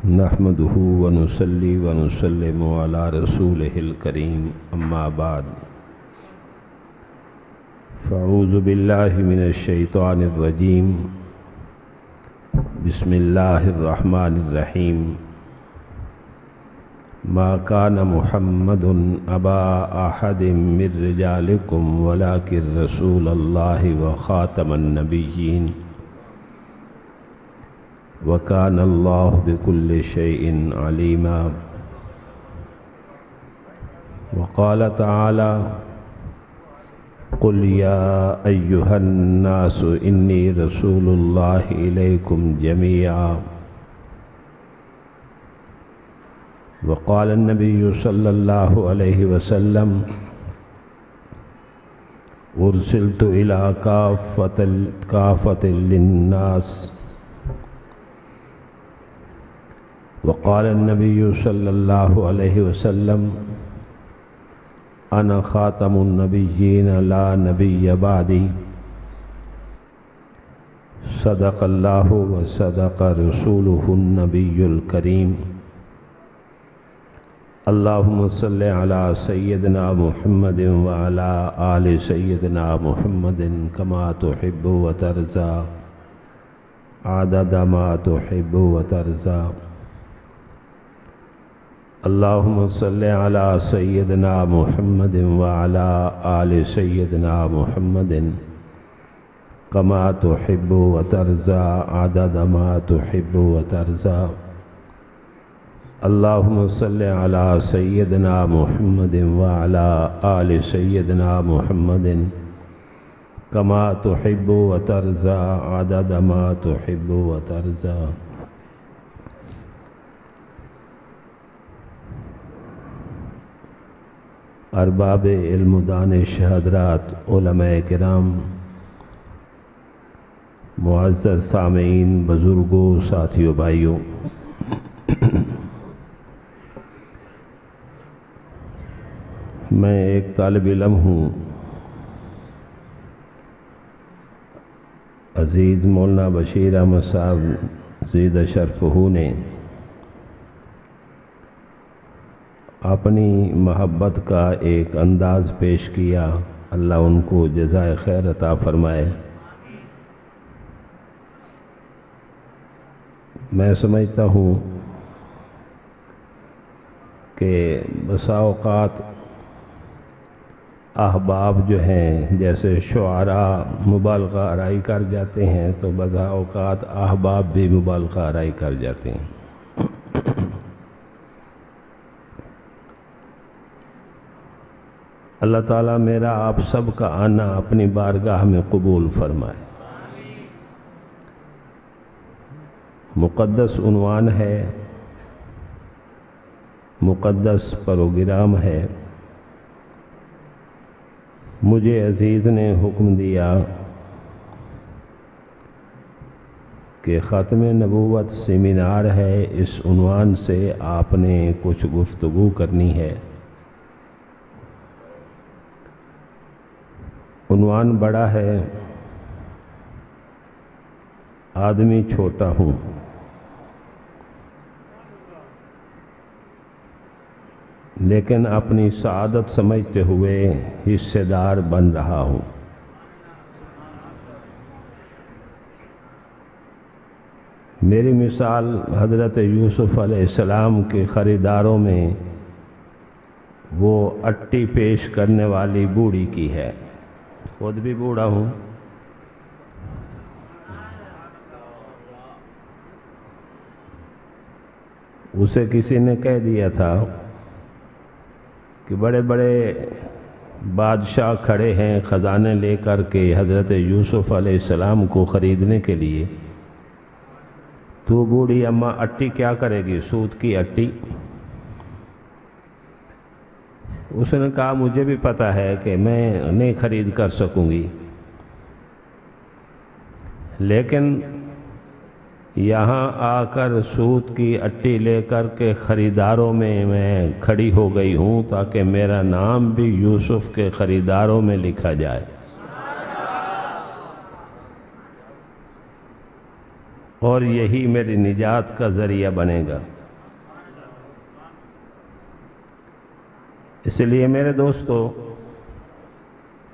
نحمده ونصلي ونسلم على رسوله الكريم اما بعد فاعوذ بالله من الشيطان الرجيم بسم الله الرحمن الرحيم ما كان محمد أبا أحد من رجالكم ولكن رسول الله وخاتم النبيين وكان الله بكل شيء عليما وقال تعالى قل يا أيها الناس إني رسول الله إليكم جميعا وقال النبي صلى الله عليه وسلم أرسلت إلى كافة للناس وقال النبي صلى الله عليه وسلم أنا خاتم النبيين لا نبي بعدي صدق الله وصدق رسوله النبي الكريم اللهم صل على سيدنا محمد وعلى آل سيدنا محمد كما تحب وترضى عدد ما تحب وترضى اللهم صل على سيدنا محمد وعلى آل سيدنا محمد كما تحب وترضى عدد ما تحب وترضى اللهم صل على سيدنا محمد وعلى آل سيدنا محمد كما تحب وترضى عدد ما تحب وترضى ارباب علم و دانش حضرات، علماء کرام، معزز سامعین، بزرگوں، ساتھیوں، بھائیوں، میں ایک طالب علم ہوں۔ عزیز مولانا بشیر احمد صاحب زید شرفہ نے اپنی محبت کا ایک انداز پیش کیا، اللہ ان کو جزائے خیر عطا فرمائے۔ میں سمجھتا ہوں کہ بسا اوقات احباب جو ہیں، جیسے شعراء مبالغہ آرائی کر جاتے ہیں، تو بسا اوقات احباب بھی مبالغہ آرائی کر جاتے ہیں۔ اللہ تعالیٰ میرا آپ سب کا آنا اپنی بارگاہ میں قبول فرمائے۔ مقدس عنوان ہے، مقدس پروگرام ہے۔ مجھے عزیز نے حکم دیا کہ ختم نبوت سیمینار ہے، اس عنوان سے آپ نے کچھ گفتگو کرنی ہے۔ عنوان بڑا ہے، آدمی چھوٹا ہوں، لیکن اپنی سعادت سمجھتے ہوئے حصے دار بن رہا ہوں۔ میری مثال حضرت یوسف علیہ السلام کے خریداروں میں وہ اٹی پیش کرنے والی بوڑھی کی ہے۔ خود بھی بوڑھا ہوں، اسے کسی نے کہہ دیا تھا کہ بڑے بڑے بادشاہ کھڑے ہیں خزانے لے کر کے حضرت یوسف علیہ السلام کو خریدنے کے لیے، تو بوڑھی اماں اٹی کیا کرے گی؟ سود کی اٹی۔ اس نے کہا مجھے بھی پتہ ہے کہ میں نہیں خرید کر سکوں گی، لیکن یہاں آ کر سود کی اٹی لے کر کے خریداروں میں کھڑی ہو گئی ہوں تاکہ میرا نام بھی یوسف کے خریداروں میں لکھا جائے۔ اور یہی میری نجات کا ذریعہ بنے گا۔ اس لیے میرے دوستو،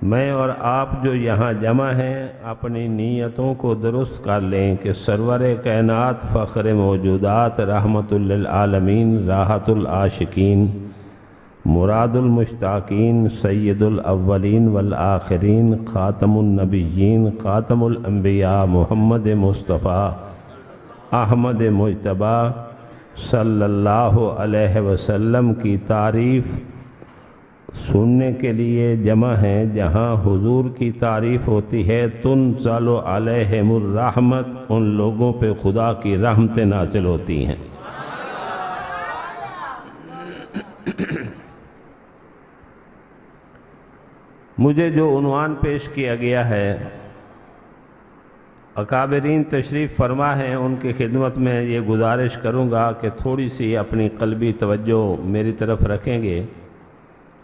میں اور آپ جو یہاں جمع ہیں اپنی نیتوں کو درست کر لیں کہ سرور کائنات، فخر موجودات، رحمت للعالمین، راحت العاشقین، مراد المشتاقین، سید الاولین والآخرین، خاتم النبیین، خاتم الانبیاء، محمد مصطفیٰ احمد مجتبیٰ صلی اللہ علیہ وسلم کی تعریف سننے کے لیے جمع ہیں، جہاں حضور کی تعریف ہوتی ہے تنزل علیہم الرحمت، ان لوگوں پہ خدا کی رحمتیں نازل ہوتی ہیں۔ مجھے جو عنوان پیش کیا گیا ہے، اکابرین تشریف فرما ہیں، ان کی خدمت میں یہ گزارش کروں گا کہ تھوڑی سی اپنی قلبی توجہ میری طرف رکھیں گے،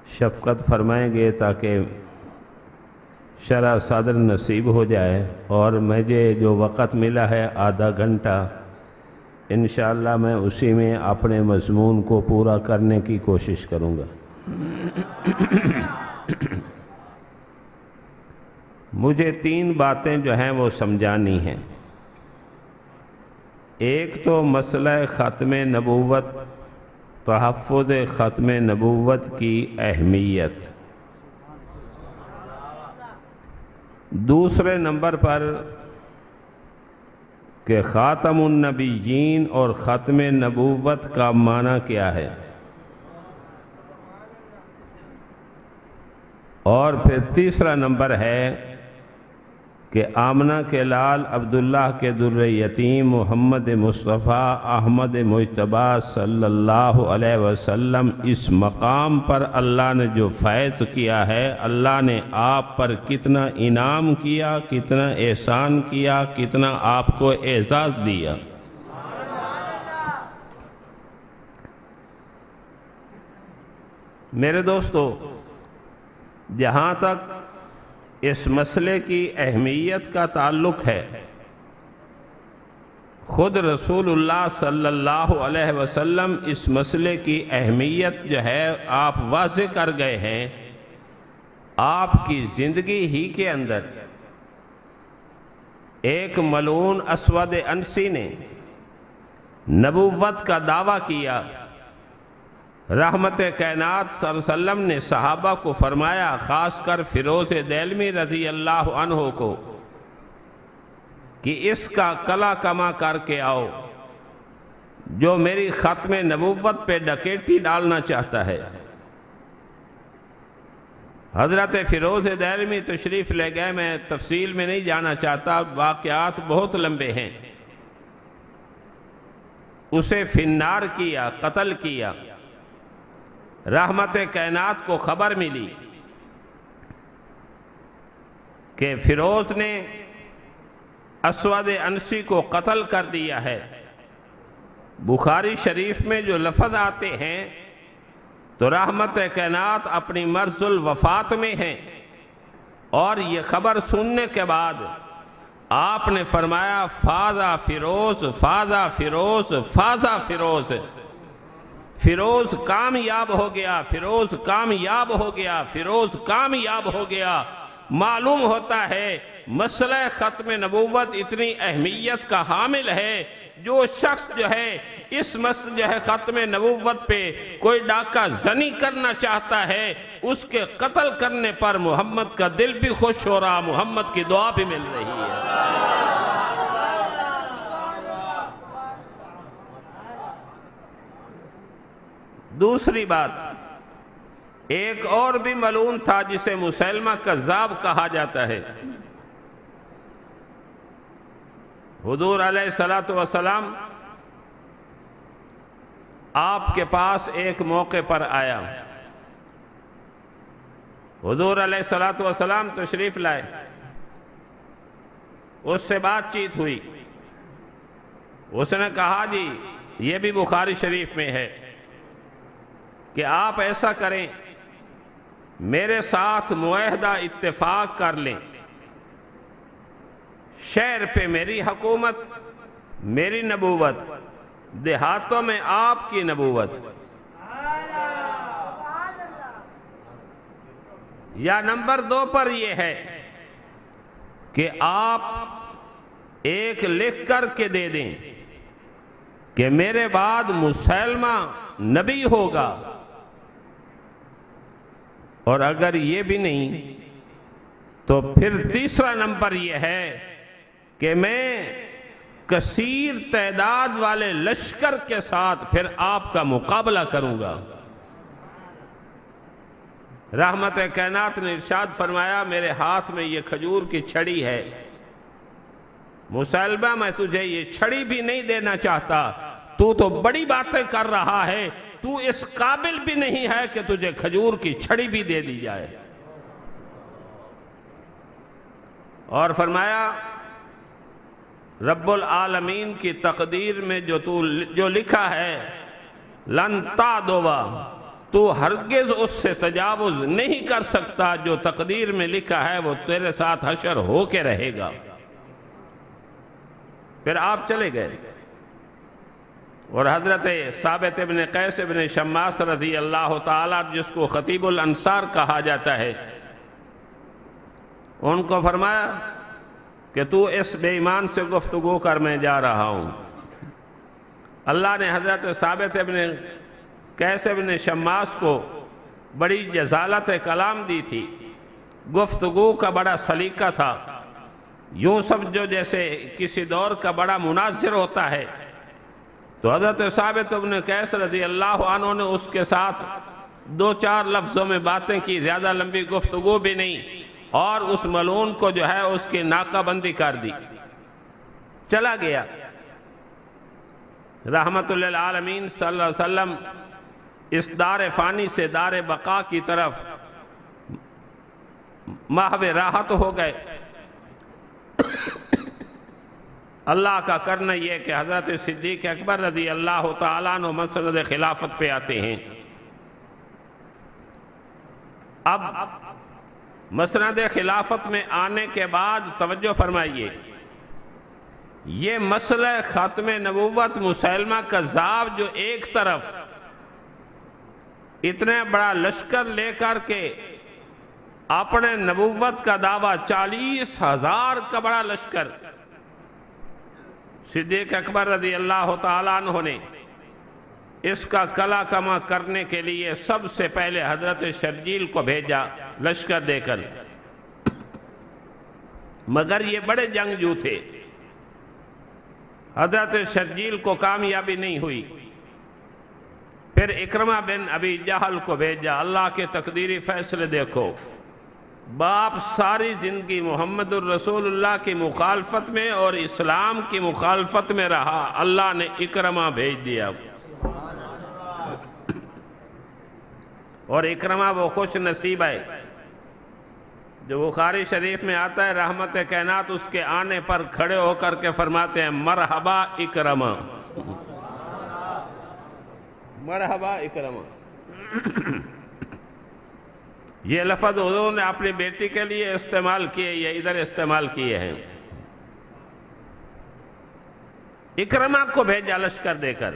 شفقت فرمائیں گے تاکہ شرح صدر نصیب ہو جائے، اور مجھے جو وقت ملا ہے آدھا گھنٹہ، انشاءاللہ میں اسی میں اپنے مضمون کو پورا کرنے کی کوشش کروں گا۔ مجھے 3 باتیں جو ہیں وہ سمجھانی ہیں۔ ایک تو مسئلہ ختم نبوت، تحفظ ختم نبوت کی اہمیت۔ دوسرے نمبر پر کہ خاتم النبیین اور ختم نبوت کا معنی کیا ہے، اور پھر تیسرا نمبر ہے کہ آمنہ کے لال عبداللہ کے در یتیم محمد مصطفیٰ احمد مجتبیٰ صلی اللہ علیہ وسلم، اس مقام پر اللہ نے جو فیض کیا ہے، اللہ نے آپ پر کتنا انعام کیا، کتنا احسان کیا، کتنا آپ کو اعزاز دیا۔ میرے دوستو، جہاں تک اس مسئلے کی اہمیت کا تعلق ہے، خود رسول اللہ صلی اللہ علیہ وسلم اس مسئلے کی اہمیت جو ہے آپ واضح کر گئے ہیں۔ آپ کی زندگی ہی کے اندر ایک ملعون اسود انسی نے نبوت کا دعویٰ کیا، رحمت کائنات صلی اللہ علیہ وسلم نے صحابہ کو فرمایا، خاص کر فیروز دیلمی رضی اللہ عنہ کو، کہ اس کا کلا کما کر کے آؤ جو میری ختم نبوت پہ ڈکیٹی ڈالنا چاہتا ہے۔ حضرت فیروز دیلمی تشریف لے گئے، میں تفصیل میں نہیں جانا چاہتا، واقعات بہت لمبے ہیں۔ اسے فنار کیا، قتل کیا۔ رحمت کائنات کو خبر ملی کہ فیروز نے اسود انسی کو قتل کر دیا ہے۔ بخاری شریف میں جو لفظ آتے ہیں تو رحمت کائنات اپنی مرض الوفات میں ہیں، اور یہ خبر سننے کے بعد آپ نے فرمایا، فازا فیروز، فازا فیروز، فازا فیروز، فیروز کامیاب ہو گیا، فیروز کامیاب ہو گیا، فیروز کامیاب ہو گیا۔ معلوم ہوتا ہے مسئلہ ختم نبوت اتنی اہمیت کا حامل ہے، جو شخص جو ہے اس مسئلہ جو ہے ختم نبوت پہ کوئی ڈاکہ زنی کرنا چاہتا ہے، اس کے قتل کرنے پر محمد کا دل بھی خوش ہو رہا، محمد کی دعا بھی مل رہی ہے۔ دوسری بات، ایک اور بھی ملعون تھا جسے مسیلمہ کذاب کہا جاتا ہے۔ حضور علیہ السلام آپ کے پاس ایک موقع پر آیا، حضور علیہ السلام تشریف لائے، اس سے بات چیت ہوئی، اس نے کہا جی یہ بھی بخاری شریف میں ہے کہ آپ ایسا کریں، میرے ساتھ معاہدہ اتفاق کر لیں، شہر پہ میری حکومت، میری نبوت، دیہاتوں میں آپ کی نبوت۔ یا نمبر 2 پر یہ ہے کہ آپ ایک لکھ کر کے دے دیں کہ میرے بعد مسلمہ نبی ہوگا، اور اگر یہ بھی نہیں تو پھر تیسرا نمبر یہ ہے کہ میں کثیر تعداد والے لشکر کے ساتھ پھر آپ کا مقابلہ کروں گا۔ رحمت کائنات نے ارشاد فرمایا میرے ہاتھ میں یہ کھجور کی چھڑی ہے، مسلمہ میں تجھے یہ چھڑی بھی نہیں دینا چاہتا، تو بڑی باتیں کر رہا ہے، تو اس قابل بھی نہیں ہے کہ تجھے کھجور کی چھڑی بھی دے دی جائے۔ اور فرمایا رب العالمین کی تقدیر میں جو لکھا ہے لن تعدوا، تو ہرگز اس سے تجاوز نہیں کر سکتا، جو تقدیر میں لکھا ہے وہ تیرے ساتھ حشر ہو کے رہے گا۔ پھر آپ چلے گئے اور حضرت ثابت ابن قیس ابن شماس رضی اللہ تعالیٰ، جس کو خطیب الانصار کہا جاتا ہے، ان کو فرمایا کہ تو اس بے ایمان سے گفتگو کر، میں جا رہا ہوں۔ اللہ نے حضرت ثابت ابن قیس ابن شماس کو بڑی جزالت کلام دی تھی، گفتگو کا بڑا سلیقہ تھا، یوں سمجھو جیسے کسی دور کا بڑا مناظر ہوتا ہے۔ تو حضرت ثابت ابن قیس رضی اللہ عنہ نے اس کے ساتھ 2-4 لفظوں میں باتیں کی، زیادہ لمبی گفتگو بھی نہیں، اور اس ملعون کو جو ہے اس کی ناکہ بندی کر دی، چلا گیا۔ رحمت للعالمین صلی اللہ علیہ وسلم اس دار فانی سے دار بقا کی طرف محو راحت ہو گئے۔ اللہ کا کرنا یہ کہ حضرت صدیق اکبر رضی اللہ تعالیٰ عنہ مسند خلافت پہ آتے ہیں۔ اب مسند خلافت میں آنے کے بعد توجہ فرمائیے، یہ مسئلہ ختم نبوت مسلمہ کذاب جو ایک طرف اتنے بڑا لشکر لے کر کے اپنے نبوت کا دعویٰ، 40,000 کا بڑا لشکر، صدیق اکبر رضی اللہ تعالیٰ عنہ نے اس کا کلا کما کرنے کے لیے سب سے پہلے حضرت شرجیل کو بھیجا لشکر دے کر، مگر یہ بڑے جنگجو تھے، حضرت شرجیل کو کامیابی نہیں ہوئی۔ پھر اکرمہ بن ابی جہل کو بھیجا۔ اللہ کے تقدیری فیصلے دیکھو، باپ ساری زندگی محمد الرسول اللہ کی مخالفت میں اور اسلام کی مخالفت میں رہا، اللہ نے اکرمہ بھیج دیا، اور اکرمہ وہ خوش نصیب ہے جو بخاری شریف میں آتا ہے، رحمت کائنات اس کے آنے پر کھڑے ہو کر کے فرماتے ہیں مرحبا اکرمہ، مرحبا اکرمہ۔ یہ لفظ حضور نے اپنی بیٹی کے لیے استعمال کیے، یہ ادھر استعمال کیے ہیں۔ اکرمہ کو بھیجا لشکر دے کر،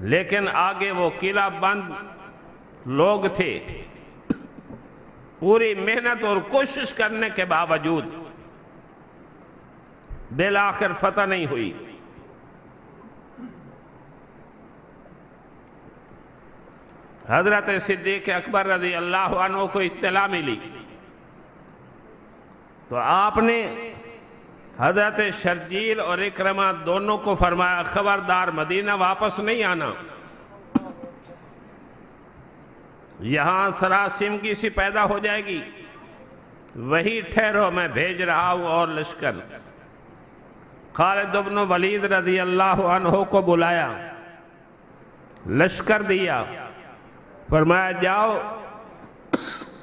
لیکن آگے وہ قلعہ بند لوگ تھے، پوری محنت اور کوشش کرنے کے باوجود بالآخر فتح نہیں ہوئی۔ حضرت صدیق اکبر رضی اللہ عنہ کو اطلاع ملی تو آپ نے حضرت شرجیل اور اکرمہ دونوں کو فرمایا خبردار مدینہ واپس نہیں آنا، یہاں سراسیمگی سی پیدا ہو جائے گی، وہی ٹھہرو، میں بھیج رہا ہوں اور لشکر۔ خالد بن ولید رضی اللہ عنہ کو بلایا، لشکر دیا، فرمایا جاؤ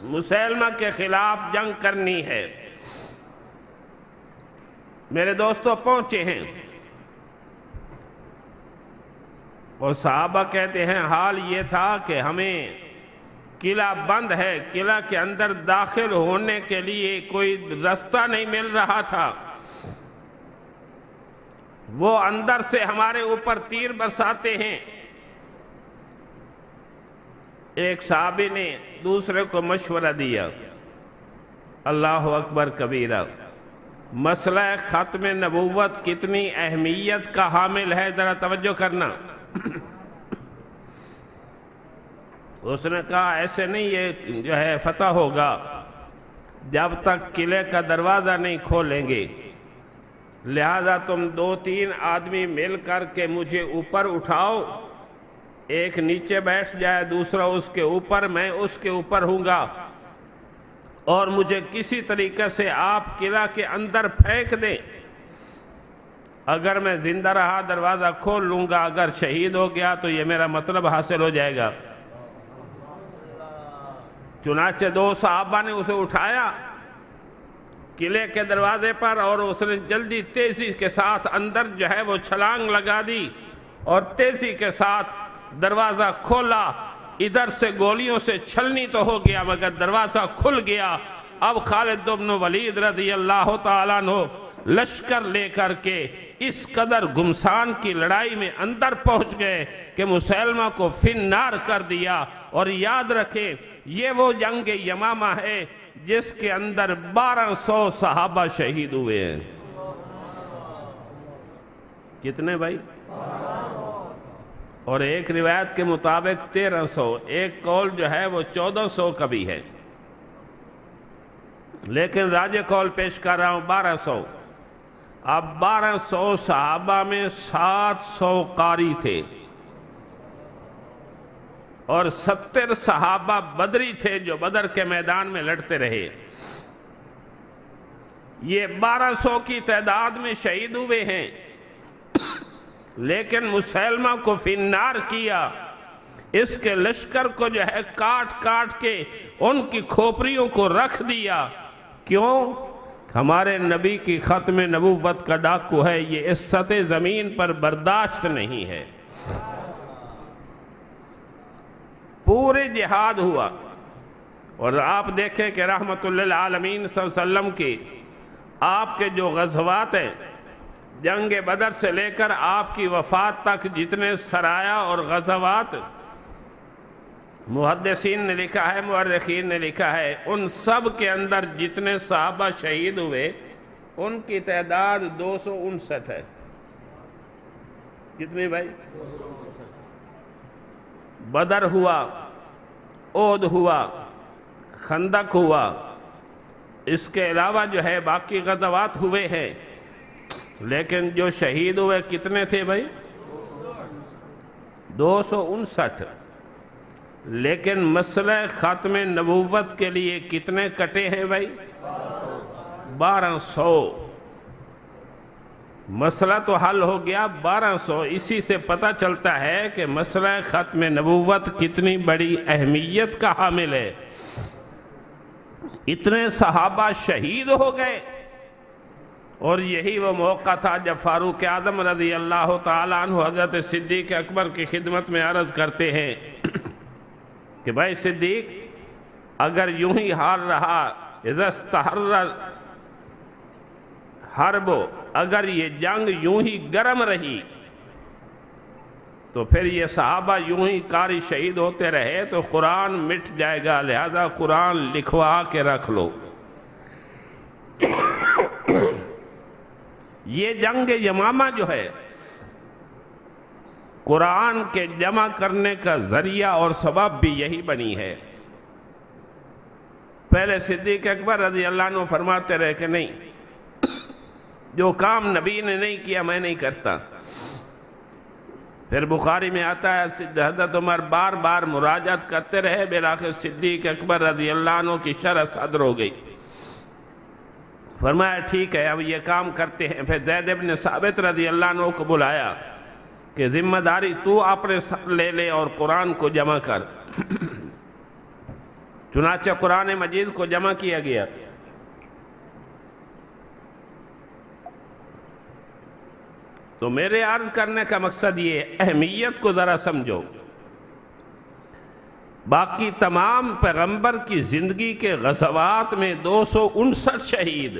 مسلمہ کے خلاف جنگ کرنی ہے۔ میرے دوستوں پہنچے ہیں اور صحابہ کہتے ہیں حال یہ تھا کہ ہمیں قلعہ بند ہے، قلعہ کے اندر داخل ہونے کے لیے کوئی راستہ نہیں مل رہا تھا، وہ اندر سے ہمارے اوپر تیر برساتے ہیں، ایک صحابی نے دوسرے کو مشورہ دیا، اللہ اکبر کبیرہ، مسئلہ ختم نبوت کتنی اہمیت کا حامل ہے، ذرا توجہ کرنا۔ اس نے کہا ایسے نہیں، یہ جو ہے فتح ہوگا جب تک قلعے کا دروازہ نہیں کھولیں گے، لہذا تم 2-3 آدمی مل کر کے مجھے اوپر اٹھاؤ، ایک نیچے بیٹھ جائے، دوسرا اس کے اوپر، میں اس کے اوپر ہوں گا، اور مجھے کسی طریقے سے آپ قلعہ کے اندر پھینک دیں، اگر میں زندہ رہا دروازہ کھول لوں گا، اگر شہید ہو گیا تو یہ میرا مطلب حاصل ہو جائے گا۔ چنانچہ 2 صحابہ نے اسے اٹھایا قلعے کے دروازے پر، اور اس نے جلدی تیزی کے ساتھ اندر جو ہے وہ چھلانگ لگا دی اور تیزی کے ساتھ دروازہ کھولا۔ ادھر سے گولیوں سے چھلنی تو ہو گیا مگر دروازہ کھل گیا۔ اب خالد بن ولید رضی اللہ تعالیٰ عنہ لشکر لے کر کے اس قدر گمسان کی لڑائی میں اندر پہنچ گئے کہ مسلمہ کو فنار کر دیا۔ اور یاد رکھیں یہ وہ جنگ یمامہ ہے جس کے اندر 1200 صحابہ شہید ہوئے ہیں۔ کتنے بھائی؟ اور ایک روایت کے مطابق 1300، ایک قول جو ہے وہ 1400 کا بھی ہے، لیکن راجح قول پیش کر رہا ہوں 1200۔ اب 1200 صحابہ میں 700 قاری تھے اور 70 صحابہ بدری تھے جو بدر کے میدان میں لڑتے رہے۔ یہ 1200 کی تعداد میں شہید ہوئے ہیں، لیکن مسلمہ کو فنار کیا، اس کے لشکر کو جو ہے کاٹ کاٹ کے ان کی کھوپڑیوں کو رکھ دیا۔ کیوں؟ ہمارے نبی کی ختم نبوت کا ڈاکو ہے، یہ اس سطح زمین پر برداشت نہیں ہے۔ پورے جہاد ہوا، اور آپ دیکھیں کہ رحمت للعالمین صلی اللہ علیہ وسلم کی آپ کے جو غزوات ہیں، جنگ بدر سے لے کر آپ کی وفات تک جتنے سرایا اور غزوات محدثین نے لکھا ہے، مورخین نے لکھا ہے، ان سب کے اندر جتنے صحابہ شہید ہوئے ان کی تعداد 259 ہے۔ کتنی بھائی؟ بدر ہوا، احد ہوا، خندق ہوا، اس کے علاوہ جو ہے باقی غزوات ہوئے ہیں، لیکن جو شہید ہوئے کتنے تھے بھائی؟ 259۔ لیکن مسئلہ ختم نبوت کے لیے کتنے کٹے ہیں بھائی؟ 1200۔ مسئلہ تو حل ہو گیا 1200۔ اسی سے پتہ چلتا ہے کہ مسئلہ ختم نبوت کتنی بڑی اہمیت کا حامل ہے۔ اتنے صحابہ شہید ہو گئے، اور یہی وہ موقع تھا جب فاروق اعظم رضی اللہ تعالیٰ عنہ حضرت صدیق اکبر کی خدمت میں عرض کرتے ہیں کہ بھائی صدیق، اگر یوں ہی حال رہا، اذا استحر حرب، اگر یہ جنگ یوں ہی گرم رہی تو پھر یہ صحابہ یوں ہی قاری شہید ہوتے رہے تو قرآن مٹ جائے گا، لہذا قرآن لکھوا کے رکھ لو۔ یہ جنگ یمامہ جو ہے قرآن کے جمع کرنے کا ذریعہ اور سبب بھی یہی بنی ہے۔ پہلے صدیق اکبر رضی اللہ عنہ فرماتے رہے کہ نہیں، جو کام نبی نے نہیں کیا میں نہیں کرتا۔ پھر بخاری میں آتا ہے حضرت عمر بار بار مراجعت کرتے رہے، بالآخر صدیق اکبر رضی اللہ عنہ کی شرح صدر ہو گئی۔ فرمایا ٹھیک ہے اب یہ کام کرتے ہیں۔ پھر زید بن ثابت رضی اللہ عنہ کو بلایا کہ ذمہ داری تو اپنے سر لے لے اور قرآن کو جمع کر۔ چنانچہ قرآن مجید کو جمع کیا گیا۔ تو میرے عرض کرنے کا مقصد یہ، اہمیت کو ذرا سمجھو۔ باقی تمام پیغمبر کی زندگی کے غزوات میں 259 شہید،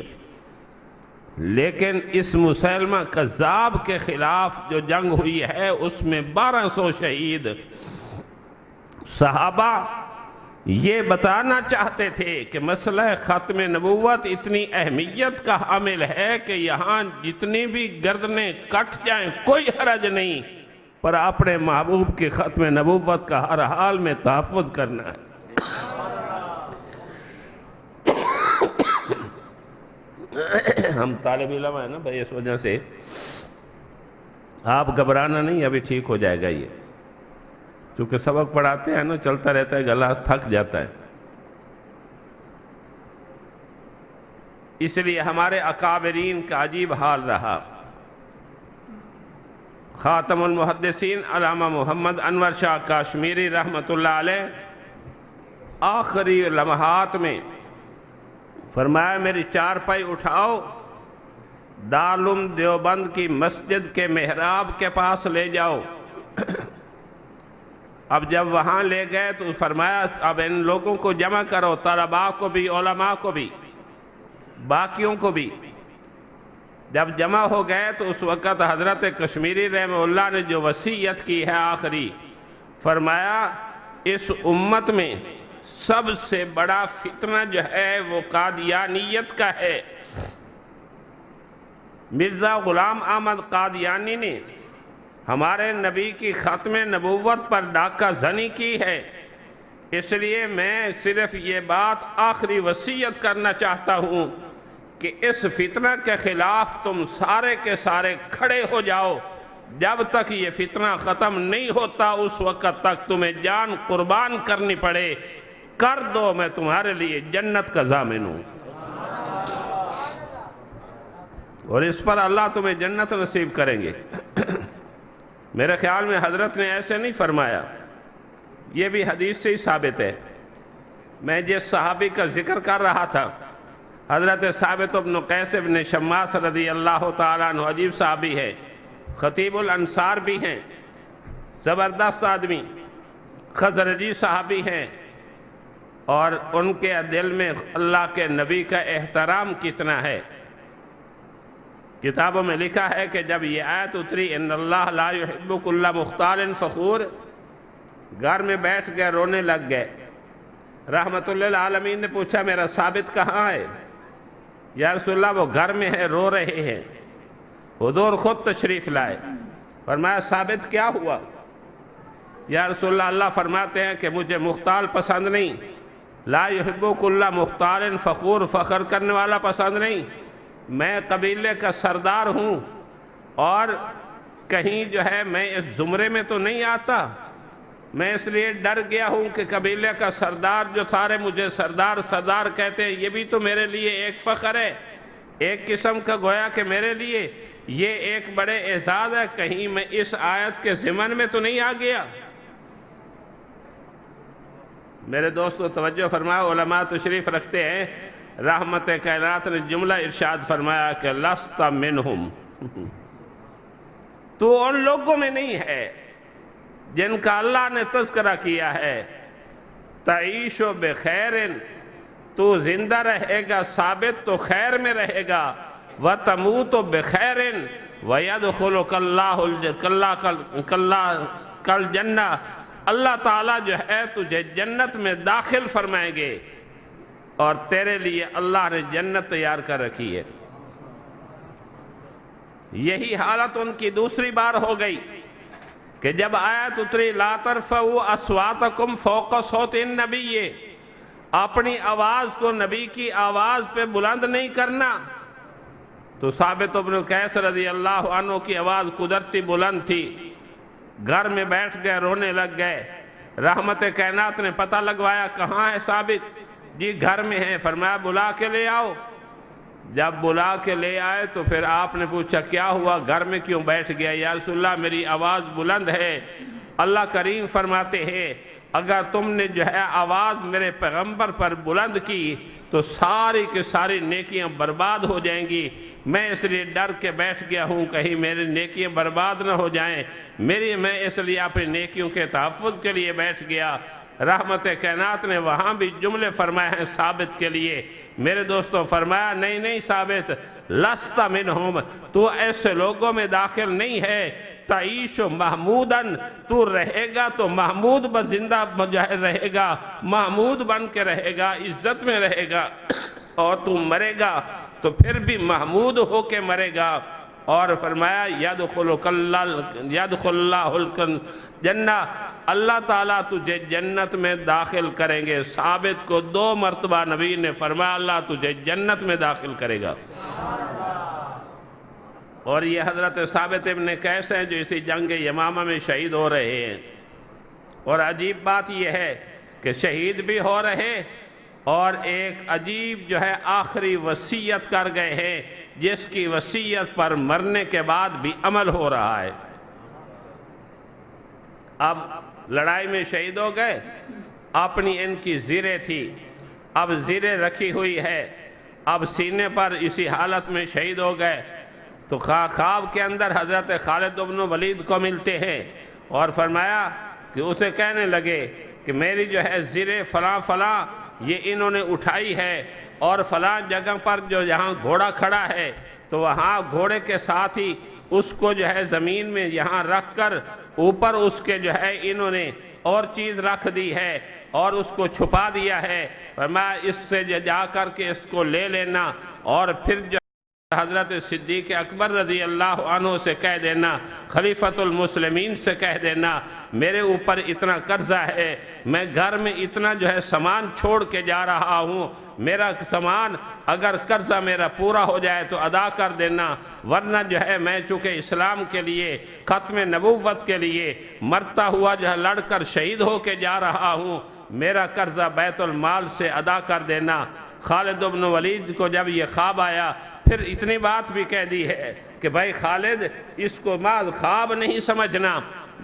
لیکن اس مسلمہ کذاب کے خلاف جو جنگ ہوئی ہے اس میں 1200 شہید، صحابہ یہ بتانا چاہتے تھے کہ مسئلہ ختم نبوت اتنی اہمیت کا حامل ہے کہ یہاں جتنی بھی گردنیں کٹ جائیں کوئی حرج نہیں، پر اپنے محبوب کی ختم نبوت کا ہر حال میں تحفظ کرنا ہے۔ ہم طالب علم ہیں نا بھائی، اس وجہ سے آپ گھبرانا نہیں، ابھی ٹھیک ہو جائے گا۔ یہ چونکہ سبق پڑھاتے ہیں نا، چلتا رہتا ہے، گلا تھک جاتا ہے، اس لیے ہمارے اکابرین کا عجیب حال رہا۔ خاتم المحدثین علامہ محمد انور شاہ کاشمیری رحمۃ اللہ علیہ آخری لمحات میں فرمایا میری چارپائی اٹھاؤ، دارالعلوم دیوبند کی مسجد کے محراب کے پاس لے جاؤ۔ اب جب وہاں لے گئے تو فرمایا اب ان لوگوں کو جمع کرو، طلباء کو بھی، علماء کو بھی، باقیوں کو بھی۔ جب جمع ہو گئے تو اس وقت حضرت کشمیری رحمہ اللہ نے جو وصیت کی ہے آخری، فرمایا اس امت میں سب سے بڑا فتنہ جو ہے وہ قادیانیت کا ہے۔ مرزا غلام احمد قادیانی نے ہمارے نبی کی ختم نبوت پر ڈاکہ زنی کی ہے، اس لیے میں صرف یہ بات آخری وصیت کرنا چاہتا ہوں کہ اس فتنہ کے خلاف تم سارے کے سارے کھڑے ہو جاؤ۔ جب تک یہ فتنہ ختم نہیں ہوتا اس وقت تک تمہیں جان قربان کرنی پڑے، کر دو، میں تمہارے لیے جنت کا ضامن ہوں، اور اس پر اللہ تمہیں جنت نصیب کریں گے۔ میرے خیال میں حضرت نے ایسے نہیں فرمایا، یہ بھی حدیث سے ہی ثابت ہے۔ میں جس صحابی کا ذکر کر رہا تھا، حضرت ثابت بن قیس بن شماس رضی اللہ تعالیٰ عنہ، عجیب صحابی ہے، خطیب الانصار بھی ہیں، زبردست آدمی، خزرجی صحابی ہیں، اور ان کے دل میں اللہ کے نبی کا احترام کتنا ہے۔ کتابوں میں لکھا ہے کہ جب یہ آیت اتری ان اللہ لا يحب كل مختال فخور، گھر میں بیٹھ گئے، رونے لگ گئے۔ رحمت اللہ العالمین نے پوچھا میرا ثابت کہاں ہے؟ یا رسول اللہ وہ گھر میں ہے، رو رہے ہیں۔ حضور خود تشریف لائے، فرمایا ثابت کیا ہوا؟ یا رسول اللہ اللہ فرماتے ہیں کہ مجھے مختال پسند نہیں، لا يحب كل مختال فخور، فخر کرنے والا پسند نہیں، میں قبیلے کا سردار ہوں، اور کہیں جو ہے میں اس زمرے میں تو نہیں آتا، میں اس لیے ڈر گیا ہوں کہ قبیلے کا سردار جو سارے مجھے سردار سردار کہتے ہیں، یہ بھی تو میرے لیے ایک فخر ہے، ایک قسم کا گویا کہ میرے لیے یہ ایک بڑے اعزاز ہے، کہیں میں اس آیت کے ضمن میں تو نہیں آ گیا۔ میرے دوستو توجہ فرماؤ، علماء تشریف رکھتے ہیں، رحمت کائنات نے جملہ ارشاد فرمایا کہ لست منہم، تو ان لوگوں میں نہیں ہے جن کا اللہ نے تذکرہ کیا ہے۔ تعیش بخیر، تو زندہ رہے گا، ثابت تو خیر میں رہے گا، وتموت بخیر ویدخلک اللہ الجنہ، اللہ تعالیٰ جو ہے تجھے جنت میں داخل فرمائیں گے، اور تیرے لیے اللہ نے جنت تیار کر رکھی ہے۔ یہی حالت ان کی دوسری بار ہو گئی کہ جب آیت اتری لا ترفعوا اصواتکم فوق صوت النبی، اپنی آواز کو نبی کی آواز پہ بلند نہیں کرنا، تو ثابت بن قیس رضی اللہ عنہ کی آواز قدرتی بلند تھی، گھر میں بیٹھ گئے، رونے لگ گئے۔ رحمت کائنات نے پتہ لگوایا کہاں ہے ثابت؟ جی گھر میں ہیں، فرمایا بلا کے لے آؤ۔ جب بلا کے لے آئے تو پھر آپ نے پوچھا کیا ہوا، گھر میں کیوں بیٹھ گیا؟ یا رسول اللہ میری آواز بلند ہے۔ اللہ کریم فرماتے ہیں اگر تم نے جو ہے آواز میرے پیغمبر پر بلند کی تو ساری کی ساری نیکیاں برباد ہو جائیں گی، میں اس لیے ڈر کے بیٹھ گیا ہوں کہیں میری نیکیاں برباد نہ ہو جائیں، میں اس لیے اپنی نیکیوں کے تحفظ کے لیے بیٹھ گیا۔ رحمت کائنات نے وہاں بھی جملے فرمائے ہیں ثابت کے لیے۔ میرے دوستوں فرمایا نہیں ثابت، لست منہم، تو ایسے لوگوں میں داخل نہیں ہے تعیش محمودن، تو رہے گا تو محمود بزندہ جو ہے رہے گا، محمود بن کے رہے گا، عزت میں رہے گا، اور تو مرے گا تو پھر بھی محمود ہو کے مرے گا۔ اور فرمایا یدخل اللہ الجنہ، اللہ تعالیٰ تجھے جنت میں داخل کریں گے۔ ثابت کو 2 مرتبہ نبی نے فرمایا اللہ تجھے جنت میں داخل کرے گا۔ اور یہ حضرت ثابت ابن قیس ہیں جو اسی جنگ یمامہ میں شہید ہو رہے ہیں۔ اور عجیب بات یہ ہے کہ شہید بھی ہو رہے اور ایک عجیب جو ہے آخری وصیت کر گئے ہیں، جس کی وصیت پر مرنے کے بعد بھی عمل ہو رہا ہے۔ اب لڑائی میں شہید ہو گئے، اپنی ان کی زریں تھی، اب زریں رکھی ہوئی ہے، اب سینے پر اسی حالت میں شہید ہو گئے تو خواب کے اندر حضرت خالد بن ولید کو ملتے ہیں اور فرمایا کہ اسے کہنے لگے کہ میری جو ہے زریں فلاں فلاں یہ انہوں نے اٹھائی ہے، اور فلاں جگہ پر جو یہاں گھوڑا کھڑا ہے تو وہاں گھوڑے کے ساتھ ہی اس کو جو ہے زمین میں یہاں رکھ کر اوپر اس کے جو ہے انہوں نے اور چیز رکھ دی ہے اور اس کو چھپا دیا ہے، فرمایا اس سے جا کر کے اس کو لے لینا، اور پھر جو حضرت صدیق اکبر رضی اللہ عنہ سے کہہ دینا، خلیفۃ المسلمین سے کہہ دینا میرے اوپر اتنا قرضہ ہے، میں گھر میں اتنا جو ہے سامان چھوڑ کے جا رہا ہوں، میرا سامان اگر قرضہ میرا پورا ہو جائے تو ادا کر دینا، ورنہ جو ہے میں چونکہ اسلام کے لیے ختم نبوت کے لیے مرتا ہوا جو ہے لڑ کر شہید ہو کے جا رہا ہوں، میرا قرضہ بیت المال سے ادا کر دینا۔ خالد بن ولید کو جب یہ خواب آیا پھر اتنی بات بھی کہہ دی ہے کہ بھائی خالد اس کو خواب نہیں سمجھنا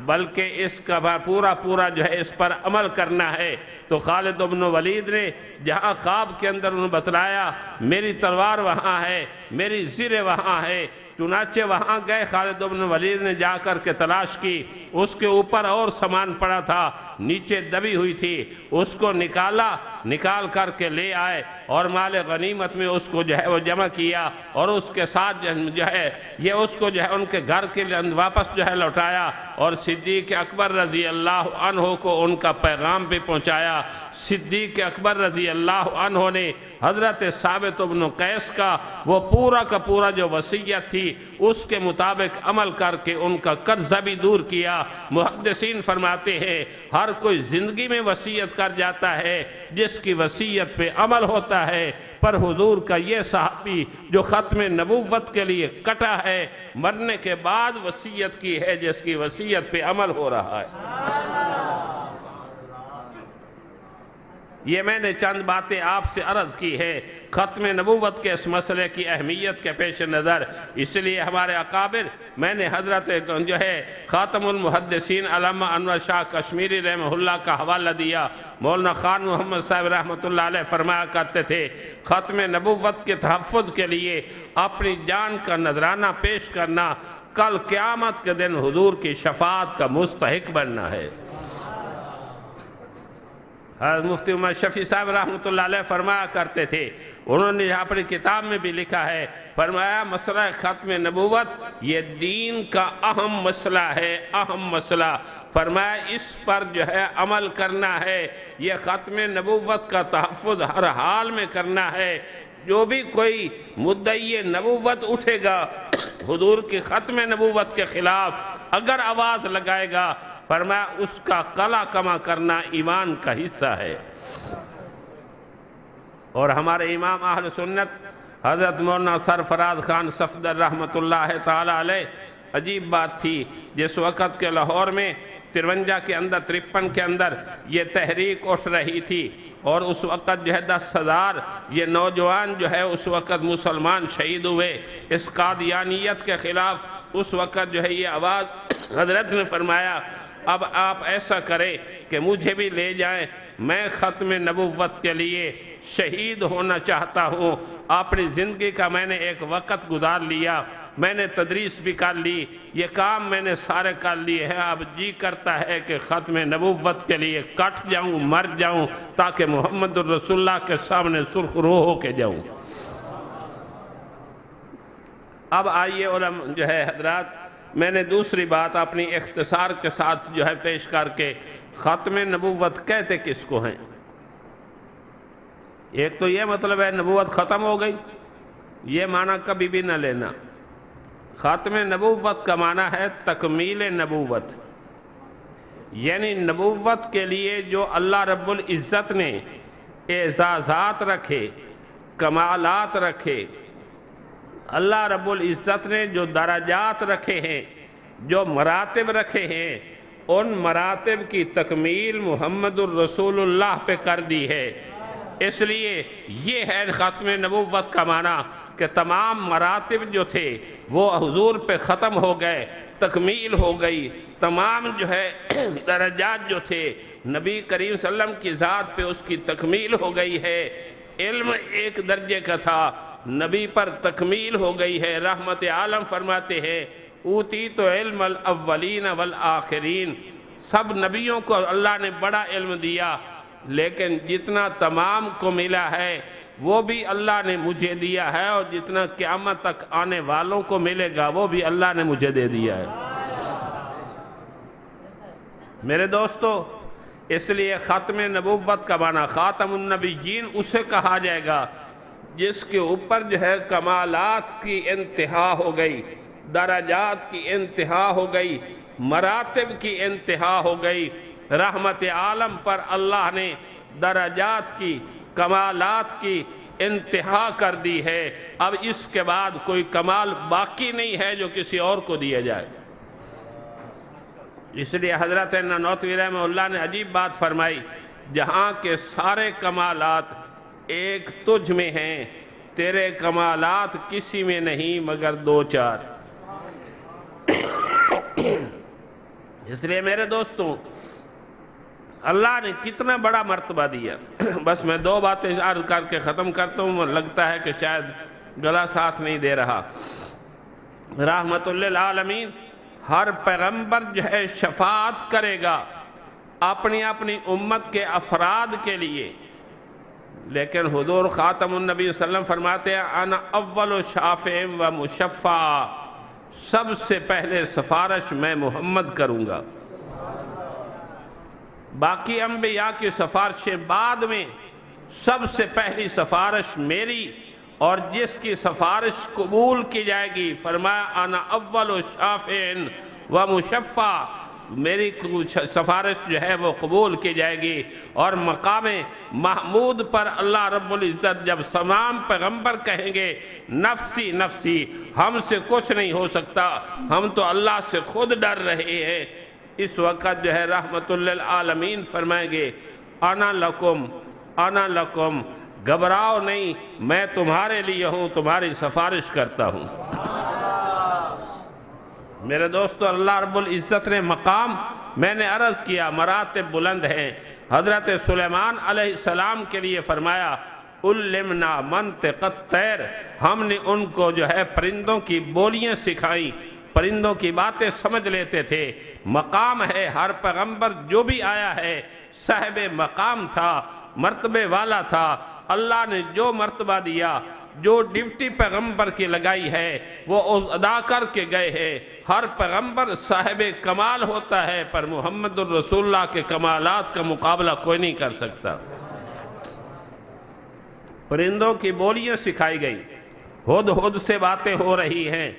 بلکہ اس کا پورا جو ہے اس پر عمل کرنا ہے۔ تو خالد بن ولید نے جہاں خواب کے اندر انہوں نے بتلایا میری تلوار وہاں ہے، میری زریں وہاں ہے، چنانچہ وہاں گئے، خالد بن ولید نے جا کر کے تلاش کی، اس کے اوپر اور سامان پڑا تھا، نیچے دبی ہوئی تھی، اس کو نکال کر کے لے آئے اور مال غنیمت میں اس کو جو ہے وہ جمع کیا، اور اس کے ساتھ جو ہے یہ اس کو جو ہے ان کے گھر کے لیے واپس جو ہے لوٹایا، اور صدیق اکبر رضی اللہ عنہ کو ان کا پیغام بھی پہنچایا۔ صدیق اکبر رضی اللہ عنہ نے حضرت ثابت بن قیس کا وہ پورا کا پورا جو وصیت تھی اس کے مطابق عمل کر کے ان کا قرضہ بھی دور کیا۔ محدثین فرماتے ہیں ہر کوئی زندگی میں وصیت کر جاتا ہے جس کی وصیت پہ عمل ہوتا ہے، پر حضور کا یہ صحابی جو ختم نبوت کے لیے کٹا ہے مرنے کے بعد وصیت کی ہے جس کی وصیت پہ عمل ہو رہا ہے۔ یہ میں نے چند باتیں آپ سے عرض کی ہے ختم نبوت کے اس مسئلے کی اہمیت کے پیش نظر، اس لیے ہمارے اکابر، میں نے حضرت جو ہے خاتم المحدثین علامہ انور شاہ کشمیری رحمہ اللہ کا حوالہ دیا۔ مولانا خان محمد صاحب رحمۃ اللہ علیہ فرمایا کرتے تھے ختم نبوت کے تحفظ کے لیے اپنی جان کا نذرانہ پیش کرنا کل قیامت کے دن حضور کی شفاعت کا مستحق بننا ہے۔ حضرت مفتی عمر شفیع صاحب رحمۃ اللہ علیہ فرمایا کرتے تھے، انہوں نے اپنی کتاب میں بھی لکھا ہے، فرمایا مسئلہ ختم نبوت یہ دین کا اہم مسئلہ ہے، اہم مسئلہ، فرمایا اس پر جو ہے عمل کرنا ہے، یہ ختم نبوت کا تحفظ ہر حال میں کرنا ہے۔ جو بھی کوئی مدعی نبوت اٹھے گا حضور کی ختم نبوت کے خلاف اگر آواز لگائے گا، فرمایا اس کا قلع کما کرنا ایمان کا حصہ ہے۔ اور ہمارے امام اہل سنت حضرت مولانا سرفراز خان صفدر رحمۃ اللہ تعالی علیہ، عجیب بات تھی جس وقت کے لاہور میں 53 کے اندر 53 کے اندر یہ تحریک اٹھ رہی تھی، اور اس وقت جو ہے 10,000 یہ نوجوان جو ہے اس وقت مسلمان شہید ہوئے اس قادیانیت کے خلاف، اس وقت جو ہے یہ آواز حضرت نے فرمایا اب آپ ایسا کریں کہ مجھے بھی لے جائیں، میں ختم نبوت کے لیے شہید ہونا چاہتا ہوں۔ اپنی زندگی کا میں نے ایک وقت گزار لیا، میں نے تدریس بھی کر لی، یہ کام میں نے سارے کر لیے ہیں، اب جی کرتا ہے کہ ختم نبوت کے لیے کٹ جاؤں، مر جاؤں، تاکہ محمد الرسول اللہ کے سامنے سرخ روح ہو کے جاؤں۔ اب آئیے علماء جو ہے حضرات میں نے دوسری بات اپنی اختصار کے ساتھ جو ہے پیش کر کے، ختم نبوت کہتے کس کو ہیں؟ ایک تو یہ مطلب ہے نبوت ختم ہو گئی، یہ معنی کبھی بھی نہ لینا۔ ختم نبوت کا معنی ہے تکمیل نبوت، یعنی نبوت کے لیے جو اللہ رب العزت نے اعزازات رکھے، کمالات رکھے، اللہ رب العزت نے جو درجات رکھے ہیں، جو مراتب رکھے ہیں، ان مراتب کی تکمیل محمد الرسول اللہ پہ کر دی ہے۔ اس لیے یہ ہے ختم نبوت کا معنی کہ تمام مراتب جو تھے وہ حضور پہ ختم ہو گئے، تکمیل ہو گئی۔ تمام جو ہے درجات جو تھے نبی کریم صلی اللہ علیہ وسلم کی ذات پہ اس کی تکمیل ہو گئی ہے۔ علم ایک درجے کا تھا، نبی پر تکمیل ہو گئی ہے۔ رحمت عالم فرماتے ہیں اوتیت علم الاولین والآخرین، سب نبیوں کو اللہ نے بڑا علم دیا، لیکن جتنا تمام کو ملا ہے وہ بھی اللہ نے مجھے دیا ہے، اور جتنا قیامت تک آنے والوں کو ملے گا وہ بھی اللہ نے مجھے دے دیا ہے۔ میرے دوستو، اس لیے ختم نبوت کا معنی خاتم النبیین اسے کہا جائے گا جس کے اوپر جو ہے کمالات کی انتہا ہو گئی، درجات کی انتہا ہو گئی، مراتب کی انتہا ہو گئی۔ رحمت عالم پر اللہ نے درجات کی، کمالات کی انتہا کر دی ہے۔ اب اس کے بعد کوئی کمال باقی نہیں ہے جو کسی اور کو دیا جائے۔ اس لیے حضرت نانوتوی رحمہ اللہ نے عجیب بات فرمائی، جہاں کے سارے کمالات ایک تجھ میں ہیں، تیرے کمالات کسی میں نہیں مگر دو چار۔ اس لیے میرے دوستوں، اللہ نے کتنا بڑا مرتبہ دیا۔ بس میں دو باتیں عرض کر کے ختم کرتا ہوں، لگتا ہے کہ شاید گلا ساتھ نہیں دے رہا۔ رحمت للعالمین، ہر پیغمبر جو ہے شفاعت کرے گا اپنی اپنی امت کے افراد کے لیے، لیکن حضور خاتم النبی صلی اللہ علیہ وسلم فرماتے ہیں انا اول شافع و مشفع، سب سے پہلے سفارش میں محمد کروں گا، باقی انبیاء کی سفارشیں بعد میں، سب سے پہلی سفارش میری، اور جس کی سفارش قبول کی جائے گی فرمایا انا اول شافع و مشفع، میری سفارش جو ہے وہ قبول کی جائے گی۔ اور مقام محمود پر اللہ رب العزت جب تمام پیغمبر کہیں گے نفسی نفسی، ہم سے کچھ نہیں ہو سکتا، ہم تو اللہ سے خود ڈر رہے ہیں، اس وقت جو ہے رحمت للعالمین فرمائیں گے انا لکم انا لکم، گھبراؤ نہیں، میں تمہارے لیے ہوں، تمہاری سفارش کرتا ہوں۔ میرے دوستو، اللہ رب العزت نے مقام، میں نے عرض کیا مراتب بلند ہیں۔ حضرت سلیمان علیہ السلام کے لیے فرمایا علمنا منطق الطیر، ہم نے ان کو جو ہے پرندوں کی بولیاں سکھائیں، پرندوں کی باتیں سمجھ لیتے تھے۔ مقام ہے، ہر پیغمبر جو بھی آیا ہے صاحب مقام تھا، مرتبے والا تھا۔ اللہ نے جو مرتبہ دیا، جو ڈیوٹی پیغمبر کی لگائی ہے وہ ادا کر کے گئے ہیں۔ ہر پیغمبر صاحب کمال ہوتا ہے، پر محمد الرسول اللہ کے کمالات کا مقابلہ کوئی نہیں کر سکتا۔ پرندوں کی بولیاں سکھائی گئی، ہد ہد سے باتیں ہو رہی ہیں،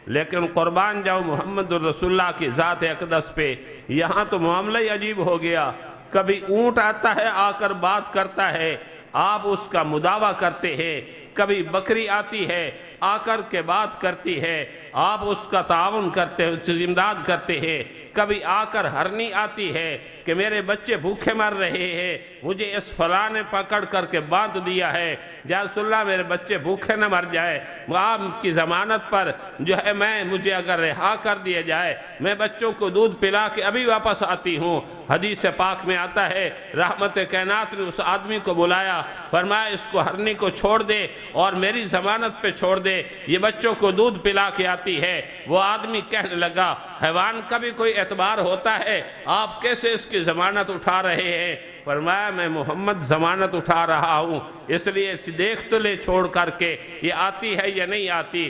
لیکن قربان جاؤ محمد الرسول اللہ کی ذات اقدس پہ، یہاں تو معاملہ ہی عجیب ہو گیا۔ کبھی اونٹ آتا ہے آ کر بات کرتا ہے، آپ اس کا مداوع کرتے ہیں، کبھی بکری آتی ہے آ کر کے بات کرتی ہے، آپ اس کا تعاون کرتے ہیں، اس سے امداد کرتے ہیں۔ کبھی آ کر ہرنی آتی ہے کہ میرے بچے بھوکے مر رہے ہیں، مجھے اس فلاں نے پکڑ کر کے باندھ دیا ہے، یا رسول اللہ میرے بچے بھوکے نہ مر جائے، آپ کی ضمانت پر جو ہے مجھے اگر رہا کر دیا جائے، میں بچوں کو دودھ پلا کے ابھی واپس آتی ہوں۔ حدیث پاک میں آتا ہے رحمت کائنات نے اس آدمی کو بلایا، فرمایا اس کو ہرنی کو چھوڑ دے اور میری ضمانت پہ چھوڑ دے، یہ بچوں کو دودھ پلا کے آتی ہے۔ وہ آدمی کہنے لگا حیوان کا بھی کوئی اعتبار ہوتا ہے، آپ کیسے اس کی ضمانت اٹھا رہے ہیں؟ فرمایا میں محمد ضمانت اٹھا رہا ہوں، اس لیے دیکھ تو لے چھوڑ کر کے یہ آتی ہے یا نہیں آتی۔